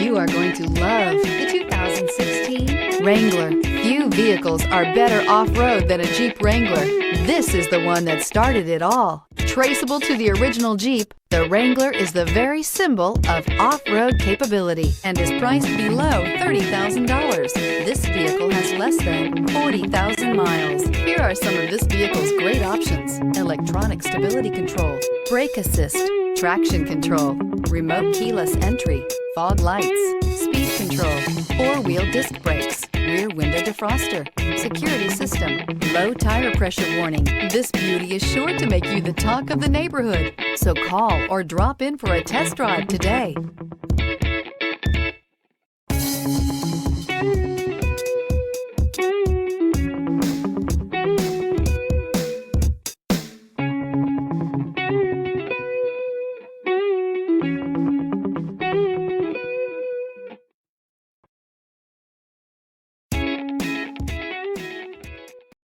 You are going to love the 2016 Wrangler. Few vehicles are better off-road than a Jeep Wrangler. This is the one that started it all. Traceable to the original Jeep, the Wrangler is the very symbol of off-road capability and is priced below $30,000. This vehicle has less than 40,000 miles. Here are some of this vehicle's great options: electronic stability control, brake assist, traction control, remote keyless entry, fog lights, speed control, four-wheel disc brakes, rear window defroster, security system, low tire pressure warning. This beauty is sure to make you the talk of the neighborhood. So call or drop in for a test drive today.